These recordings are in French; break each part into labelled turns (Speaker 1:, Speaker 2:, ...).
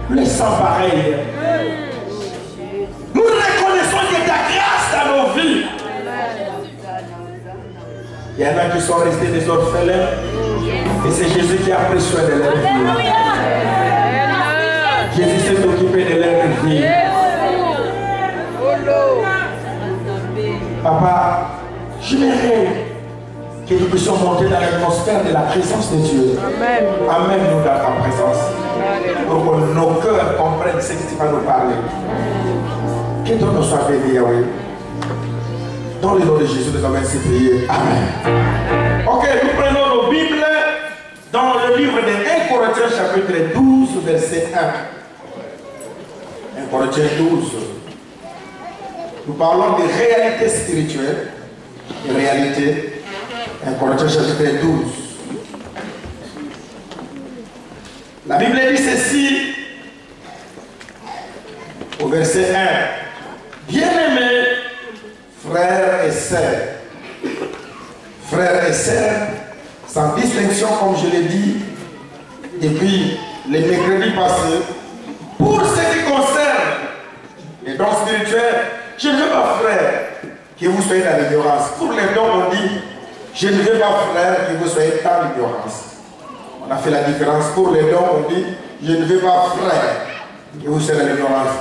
Speaker 1: Le sang pareil. Nous reconnaissons que ta grâce dans nos vies. Il y en a qui sont restés des orphelins. Et c'est Jésus qui a pris soin de leur vie. Jésus s'est occupé de leur vie. Papa, j'aimerais que nous puissions monter dans l'atmosphère de la présence de Dieu. Amen. Amène-nous dans ta présence. Pour que nos cœurs comprennent ce que tu vas nous parler. Que ton nom soit béni, Yahweh. Dans le nom de Jésus, nous avons ainsi prié. Amen. Ok, nous prenons nos Bibles dans le livre de 1 Corinthiens chapitre 12, verset 1. 1 Corinthiens 12. Nous parlons de réalité spirituelle. De réalité. 1 Corinthiens chapitre 12. La Bible dit ceci au verset 1. Bien-aimés, frères et sœurs, sans distinction, comme je l'ai dit depuis les mercredis passés, pour ce qui concerne les dons spirituels, je ne veux pas, frère, que vous soyez dans l'ignorance. Pour les dons, on dit, je ne veux pas, frère, que vous soyez dans l'ignorance. On a fait la différence. Pour les dons, on dit, je ne veux pas, frère, que vous soyez dans l'ignorance.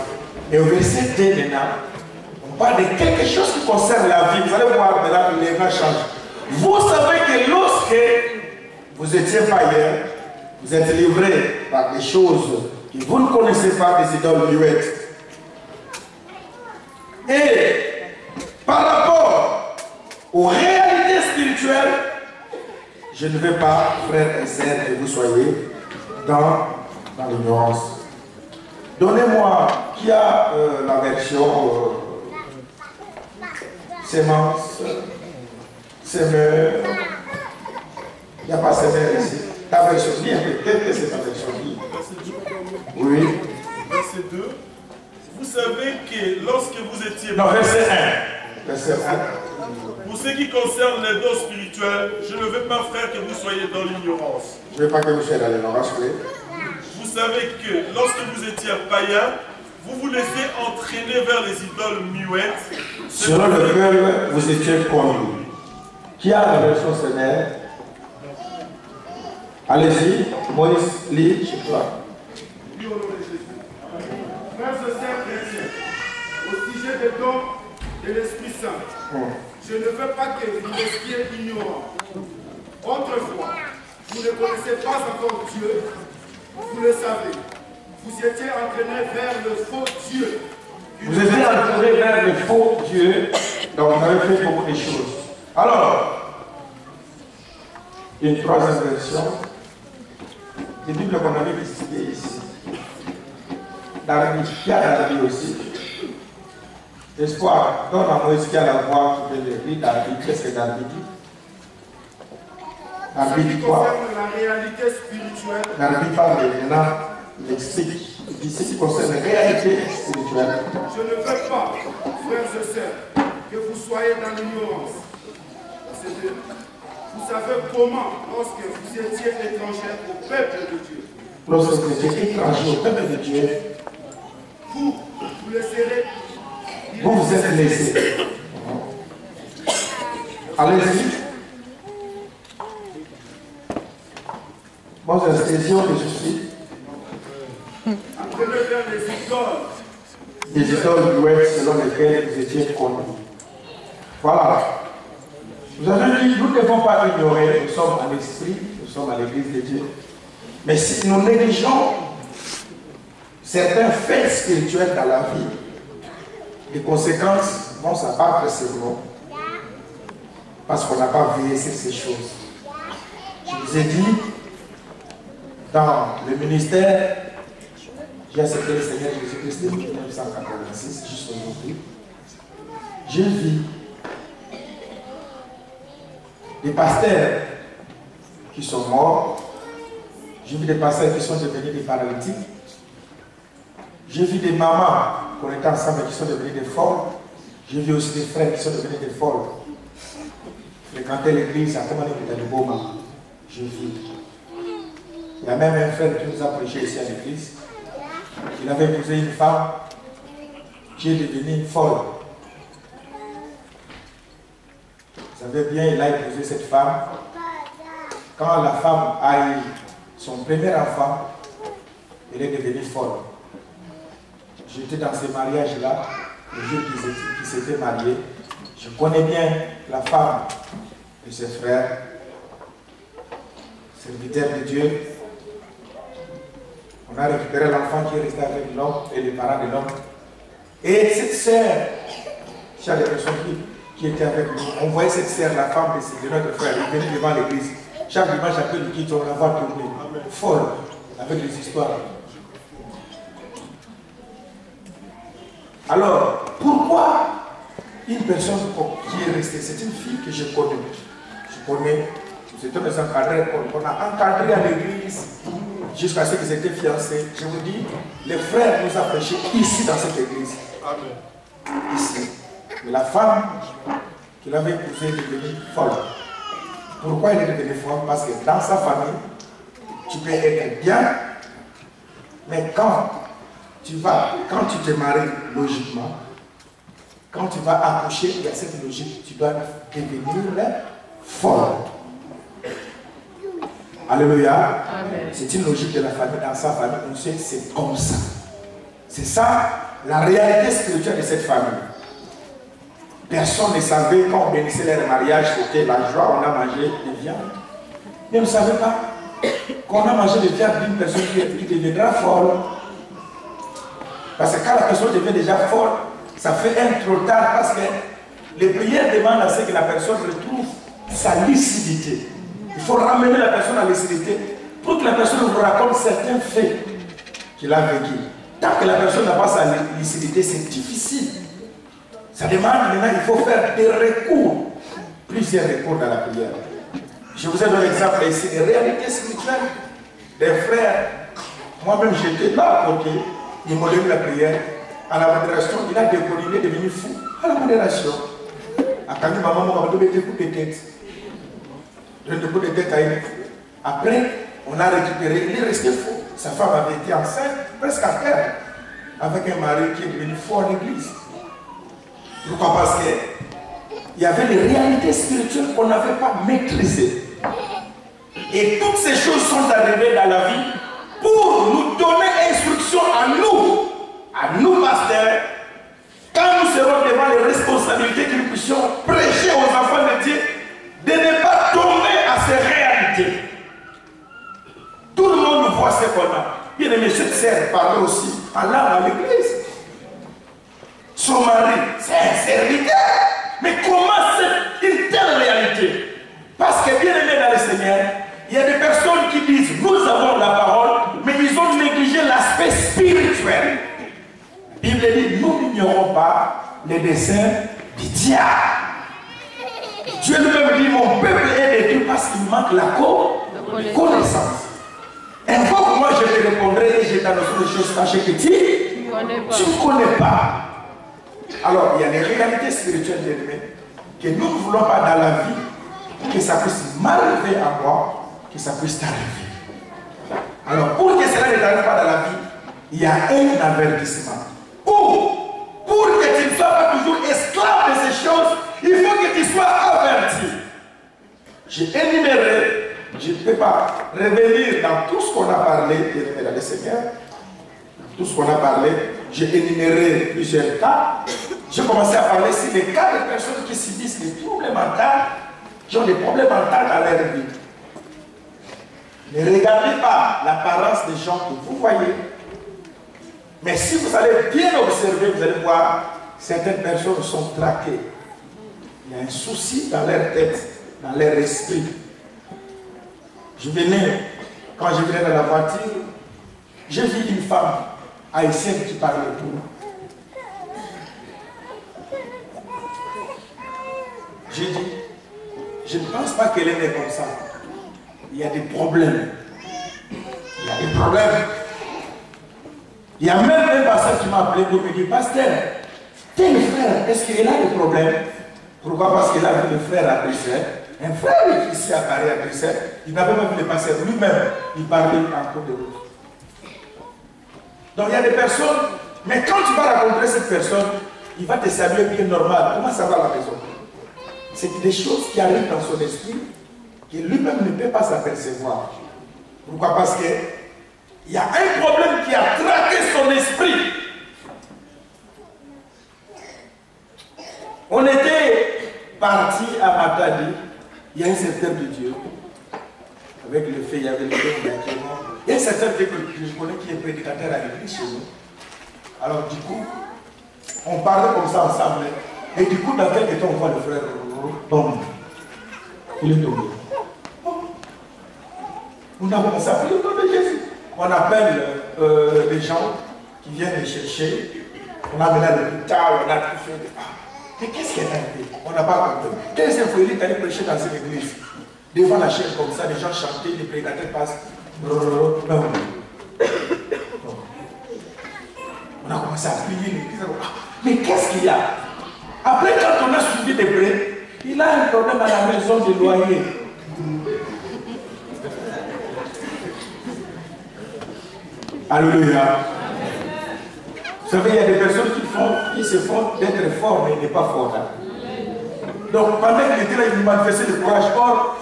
Speaker 1: Et au verset 2 maintenant, on parle de quelque chose qui concerne la vie. Vous allez voir maintenant que les gens changent. Vous savez que lorsque vous étiez païen, vous êtes livré par des choses que vous ne connaissez pas, des idoles muettes. Et par rapport aux réalités spirituelles, je ne veux pas, frères et sœurs, que vous soyez dans l'ignorance. Donnez-moi, qui a la version sémence, semeur. Il n'y a pas semeur ici. Ta version, dis un peu. Qu'est-ce que c'est ta version? Oui.
Speaker 2: Verset 2. Vous savez que lorsque vous étiez...
Speaker 1: Non, verset 1. Verset 1.
Speaker 2: Pour ce qui concerne les dons spirituels, je ne veux pas, frère, que vous soyez dans l'ignorance.
Speaker 1: Je ne veux pas que vous soyez dans l'ignorance, oui.
Speaker 2: Vous savez que lorsque vous étiez païen, vous vous laissez entraîner vers les idoles muettes.
Speaker 1: Selon lequel vous étiez conduit. Qui a la version Seigneur? Allez-y, Moïse, lis chez toi.
Speaker 3: Oui, au nom de Jésus. Frères et sœurs chrétiens, au sujet des dons de l'Esprit Saint, je ne veux pas que vous restiez ignorants. Autrefois, vous ne connaissez pas encore Dieu, vous le savez. Vous étiez entraînés vers le faux Dieu.
Speaker 1: Vous étiez entraînés vers le faux Dieu, donc vous avez fait beaucoup de choses. Alors, une troisième version, les Bibles qu'on avait décidé ici. David, qui a David aussi. Espoir, donne à Moïse qui a la voix qui peut le lire. David, qu'est-ce que David dit? David dit quoi?
Speaker 3: La réalité spirituelle.
Speaker 1: David parle maintenant, il explique. Ici, qui concerne la réalité spirituelle.
Speaker 3: Je ne veux pas, frères et sœurs, que vous soyez dans l'ignorance. Vous savez comment, lorsque vous étiez étrangers au peuple de Dieu.
Speaker 1: Lorsque vous étiez étrangers au peuple de Dieu,
Speaker 3: vous le serez.
Speaker 1: Vous vous êtes laissés. Allez-y. Moi, c'est l'expression que je suis.
Speaker 3: Entraînez vers les idoles.
Speaker 1: Des idoles muettes selon lesquelles vous étiez conduits. Voilà. Vous avez dit, nous ne devons pas ignorer, nous sommes en esprit, nous sommes à l'église de Dieu. Mais si nous négligeons certains faits spirituels dans la vie, les conséquences vont s'abattre sur nous parce qu'on n'a pas veillé sur ces choses. Je vous ai dit, dans le ministère, j'ai accepté le Seigneur Jésus-Christ depuis 1986 jusqu'aujourd'hui. J'ai vu des pasteurs qui sont morts. J'ai vu des pasteurs qui sont devenus des paralytiques. J'ai vu des mamans qu'on était ensemble qui sont devenues des folles. J'ai vu aussi des frères qui sont devenus des folles. Fréquenter l'église, à comment on était des beaux mamans. J'ai vu. Il y a même un frère qui nous a prêché ici à l'église. Il avait épousé une femme qui est devenue folle. Vous savez bien, il a épousé cette femme. Quand la femme a eu son premier enfant, elle est devenue folle. J'étais dans ces mariages-là, les jours qui s'étaient mariés. Je connais bien la femme de ses frères, serviteurs de Dieu. On a récupéré l'enfant qui est resté avec l'homme et les parents de l'homme. Et cette sœur, chaque personne qui était avec nous, on voyait cette sœur, la femme de notre frère, elle venait devant l'église. Chaque dimanche, après le culte, on la voit tourner, folle, avec les histoires. Alors, pourquoi une personne qui est restée, c'est une fille que je connais. Je connais, c'était mes encadrés, on a encadré à l'église jusqu'à ce qu'ils étaient fiancés. Je vous dis, les frères nous ont prêché ici dans cette église. Amen. Ici. Mais la femme qu'il avait épousée est devenue folle. Pourquoi elle est devenue folle? Parce que dans sa famille, tu peux être bien, mais quand tu te maries logiquement, quand tu vas accoucher, il y a cette logique, tu dois devenir folle. Alléluia. C'est une logique de la famille, dans sa famille, on sait que c'est comme ça. C'est ça, la réalité spirituelle de cette famille. Personne ne savait quand on bénissait leur mariage, c'était la joie, on a mangé des viandes. Mais on ne savait pas qu'on a mangé des viandes d'une personne qui deviendra folle. Parce que quand la personne devient déjà folle, ça fait un trop tard parce que les prières demandent à ce que la personne retrouve sa lucidité. Il faut ramener la personne à la lucidité pour que la personne vous raconte certains faits qu'il a vécu. Tant que la personne n'a pas sa lucidité, c'est difficile. Ça demande maintenant, il faut faire des recours, plusieurs recours dans la prière. Je vous ai donné l'exemple ici des réalités spirituelles des frères. Moi-même, j'étais là à côté, il m'a donné la prière. À la modération, il a déconné, il est devenu fou. À la modération. À quand maman m'a donné des coups de tête. Des coups de tête à une. Après, on a récupéré, il est resté fou. Sa femme avait été enceinte, presque à terre. avec un mari qui est devenu fort en l'église. Pourquoi? Parce qu'il y avait des réalités spirituelles qu'on n'avait pas maîtrisées. Et toutes ces choses sont arrivées dans la vie pour nous donner instruction à nous pasteurs, quand nous serons devant les responsabilités que nous puissions prêcher aux enfants de Dieu, de ne pas tomber à ces réalités. Tout le monde voit ce qu'on a. Bien aimé, cette sœur parlait aussi en langue à l'église. Son mari, c'est un serviteur. Mais comment c'est une telle réalité? Parce que bien aimé dans le Seigneur, il y a des personnes qui disent nous avons la parole, mais ils ont négligé l'aspect spirituel. La Bible dit nous n'ignorons pas les desseins du diable. Dieu lui-même dit mon peuple est détruit parce qu'il manque la connaissance. Un fois que moi je te répondrai et je t'annoncerai des choses cachées que tu ne connais pas. Alors il y a des réalités spirituelles que nous ne voulons pas dans la vie, que ça puisse m'arriver à moi, que ça puisse t'arriver. Alors pour que cela ne t'arrive pas dans la vie, il y a un avertissement. Pour que tu ne sois pas toujours esclave de ces choses, il faut que tu sois averti. J'ai énuméré, je ne peux pas revenir dans tout ce qu'on a parlé, dans le Seigneur, tout ce qu'on a parlé, j'ai énuméré plusieurs cas. J'ai commencé à parler sur les cas de personnes qui subissent des troubles mentaux, qui ont des problèmes mentaux dans leur vie. Ne regardez pas l'apparence des gens que vous voyez. Mais si vous allez bien observer, vous allez voir, certaines personnes sont traquées. Il y a un souci dans leur tête, dans leur esprit. Quand je venais dans la voiture, j'ai vu une femme haïtienne qui parlait pour nous. J'ai dit, je ne pense pas qu'elle est née comme ça. Il y a des problèmes. Il y a des problèmes. Il y a même un pasteur qui m'a appelé pour me dire, pasteur, tel frère, est-ce qu'il a des problèmes? Pourquoi? Parce qu'il a vu le frère à Bruxelles. Un frère qui ici à Paris, à Bruxelles, il n'avait pas vu le pasteur. Lui-même, il parlait en cours de route. Donc il y a des personnes, mais quand tu vas rencontrer cette personne, il va te saluer bien normal. Comment ça va à la maison? C'est des choses qui arrivent dans son esprit que lui-même ne peut pas s'apercevoir. Pourquoi? Parce que il y a un problème qui a traqué son esprit. On était parti à Matadi, il y a un secteur de Dieu. Avec le fait, il y avait le fait directement. Il y a un secteur que je connais qui est prédicateur à l'église chez nous. Alors du coup, on parlait comme ça ensemble. Et du coup, dans quelques temps, on voit le frère tomber. Il est tombé. On a commencé à prier au nom de Jésus. On appelle les gens qui viennent les chercher. On a mené à l'hôpital, on a tout fait. Mais qu'est-ce qui est arrivé? On n'a pas compris. 15e fois, il est allé prêcher dans une église. Devant la chaîne comme ça, les gens chantaient, les prédicateurs passent. On a commencé à prier l'église. Mais qu'est-ce qu'il y a? Après, quand on a suivi des prêts, il a un problème à la maison de loyer. Alléluia. Vous savez, il y a des personnes qui se font d'être forts, mais il n'est pas fort. Donc, pendant qu'il était là, il manifestait le courage. Or,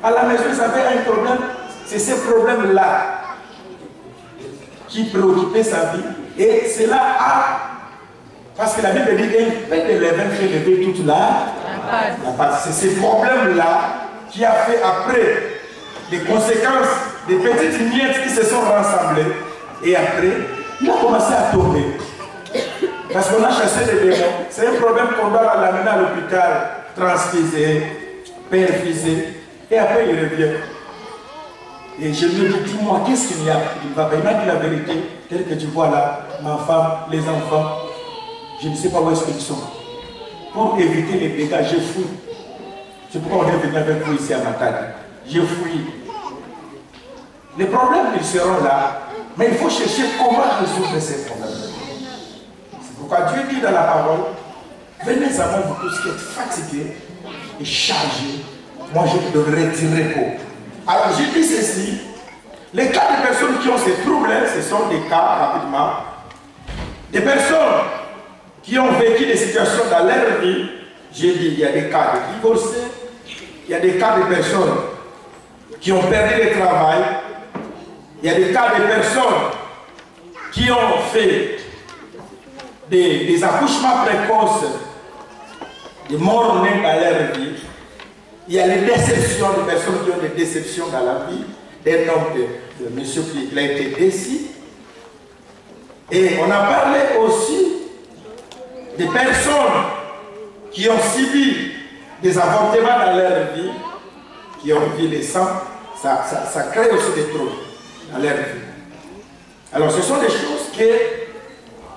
Speaker 1: à la maison, il avait un problème. C'est ce problème-là qui préoccupait sa vie. Et cela a... Parce que la Bible dit qu'il fait de levain fait lever toute la pâte. C'est ce problème-là qui a fait après les conséquences des petites miettes qui se sont rassemblées. Et après, il a commencé à tomber. Parce qu'on a chassé des démons. C'est un problème qu'on doit l'amener à l'hôpital, transfuser, perfuser. Et après, il revient. Et je lui ai dit, dis-moi, qu'est-ce qu'il y a? Il m'a dit la vérité, tel que tu vois là, ma femme, les enfants, je ne sais pas où est-ce qu'ils sont. Pour éviter les dégâts, j'ai fouillé. C'est pourquoi on est venu avec vous ici à Matadi. J'ai fouillé. Les problèmes, ils seront là. Mais il faut chercher comment résoudre ces problèmes. C'est pourquoi Dieu dit dans la parole, venez à moi vous tous qui êtes fatigués et chargés, moi je vous donnerai du repos. Alors j'ai dit ceci, les cas de personnes qui ont ces troubles, ce sont des cas rapidement Des personnes qui ont vécu des situations dans leur vie, j'ai dit, il y a des cas de divorcés, il y a des cas de personnes qui ont perdu le travail, il y a des cas de personnes qui ont fait des accouchements précoces, des morts nés dans leur vie. Il y a les déceptions de personnes qui ont des déceptions dans la vie, d'un homme de monsieur qui a été déçu. Et on a parlé aussi des personnes qui ont subi des avortements dans leur vie, qui ont vu les sangs, ça crée aussi des troubles dans leur vie. Alors ce sont des choses que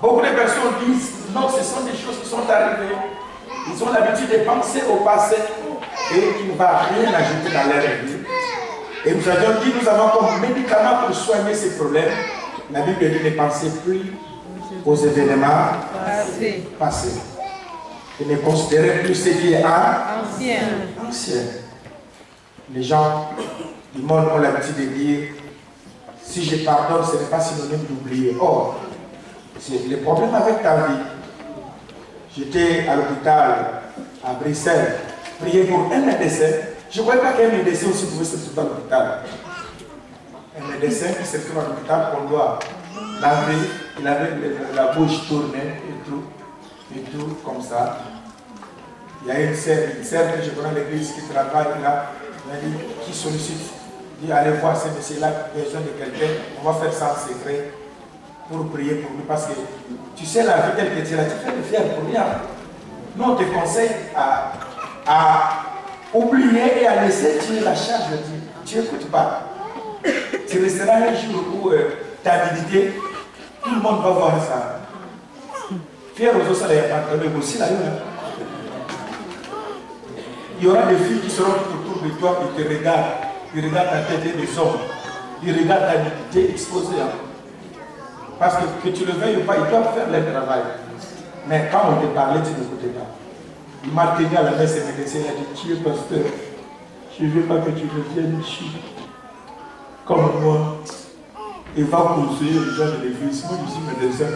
Speaker 1: beaucoup de personnes disent, non, ce sont des choses qui sont arrivées. Ils ont l'habitude de penser au passé et qui ne va rien ajouter dans leur vie. Et nous avions dit, nous avons comme médicament pour soigner ces problèmes. La Bible dit, ne pensez plus aux événements passés. Et ne considérez plus ce qui est ancien. Les gens du monde ont l'habitude de dire, si je pardonne, ce n'est pas synonyme d'oublier. Or, c'est le problème avec ta vie. J'étais à l'hôpital à Bruxelles, prier pour un médecin. Je ne croyais pas qu'un médecin aussi pouvait se trouver à l'hôpital. Un médecin qui se trouve à l'hôpital, qu'on doit laver, il avait la bouche tournée et tout comme ça. Il y a une sœur que je connais à l'église qui travaille là, elle dit, qui sollicite, dit allez voir ce monsieur-là, besoin de quelqu'un, on va faire ça en secret pour prier pour lui, parce que tu sais la vie telle que tu es là, tu fais le faire pour rien. Nous on te conseille à oublier et à laisser tuer la charge de Dieu. Tu n'écoutes pas. Tu resteras un jour où ta habilité, tout le monde va voir ça. Fier aux autres, il y a pas de aussi là. Il y aura des filles qui seront autour de toi et te regardent. Ils regardent ta tête et des hommes. Ils regardent ta dignité exposée. Parce que tu le veuilles ou pas, ils doivent faire leur travail. Mais quand on te parlait, tu n'écoutais pas. Il m'a tenu à la messe et me disait, il a dit, tu es pasteur, je ne veux pas que tu deviennes ici comme moi et va conseiller les gens de l'église. Moi, je suis médecin.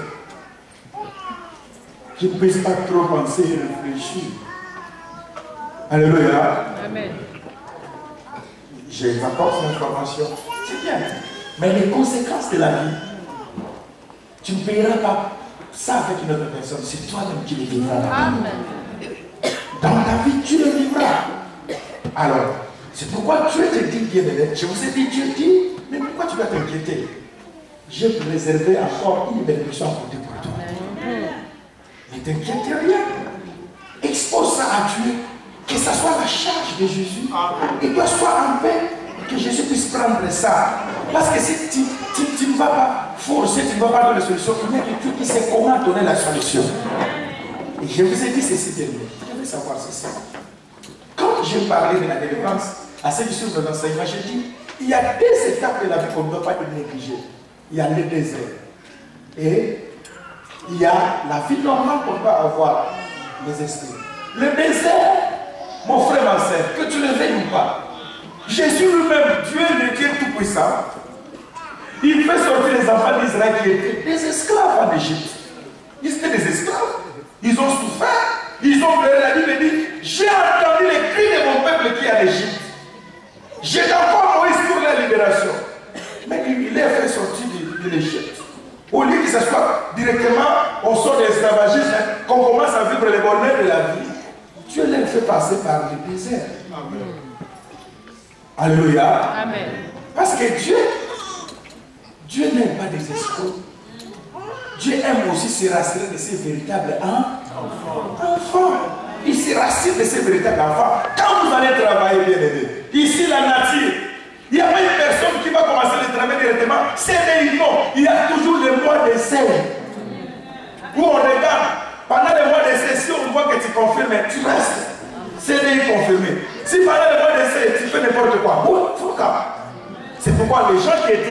Speaker 1: Je ne peux pas trop penser et réfléchir. Alléluia.
Speaker 4: Amen.
Speaker 1: J'ai apporté cette information. C'est bien. Mais les conséquences de la vie, tu ne payeras pas ça avec une autre personne. C'est toi-même qui les vivras.
Speaker 4: Amen.
Speaker 1: Dans ta vie, tu le vivras. Alors, c'est pourquoi Dieu te dit, bien-aimé. Je vous ai dit, Dieu dit, mais pourquoi tu dois t'inquiéter? J'ai préservé encore une bénédiction à côté pour toi. Ne t'inquiète rien. Expose ça à Dieu. Que ça soit la charge de Jésus. Et toi, sois en paix. Que Jésus puisse prendre ça. Parce que si tu ne vas pas forcer, tu ne vas pas donner la solution, il y a quelqu'un qui sait comment donner la solution. Et je vous ai dit ceci dernier. Je veux savoir ceci. Quand j'ai parlé de la délivrance, à ceux qui suivent nos enseignements, j'ai dit, il y a deux étapes de la vie qu'on ne doit pas négliger. Il y a le désert. Et il y a la vie normale qu'on doit avoir, les esprits. Le désert, mon frère, ma soeur, que tu le veuilles ou pas, Jésus lui-même, Dieu le Dieu tout-puissant, il fait sortir les enfants d'Israël qui étaient des esclaves en Égypte. Ils étaient des esclaves. Ils ont souffert. Ils ont pleuré. La Bible dit, j'ai entendu les cris de mon peuple qui est en Égypte. J'ai encore Moïse pour la libération. Mais il les a fait sortir de l'Égypte. Au lieu que ce soit directement au sort de l'esclavagisme, qu'on commence à vivre les bonheurs de la vie, Dieu les fait passer par le désert. Amen. Alléluia.
Speaker 4: Amen.
Speaker 1: Parce que Dieu n'aime pas des escrocs. Dieu aime aussi se rassurer de ses véritables enfants. Il se rassure de ses véritables enfants. Quand vous allez travailler, bien aimé, ici la nature, il n'y a pas une personne qui va commencer le travail directement. C'est des non. Il y a toujours le mois d'essai. Où on regarde, pendant le mois d'essai, si on voit que tu confirmes, tu restes. C'est des confirmés. Si pendant le mois d'essai, tu fais n'importe quoi, c'est pourquoi les gens qui étaient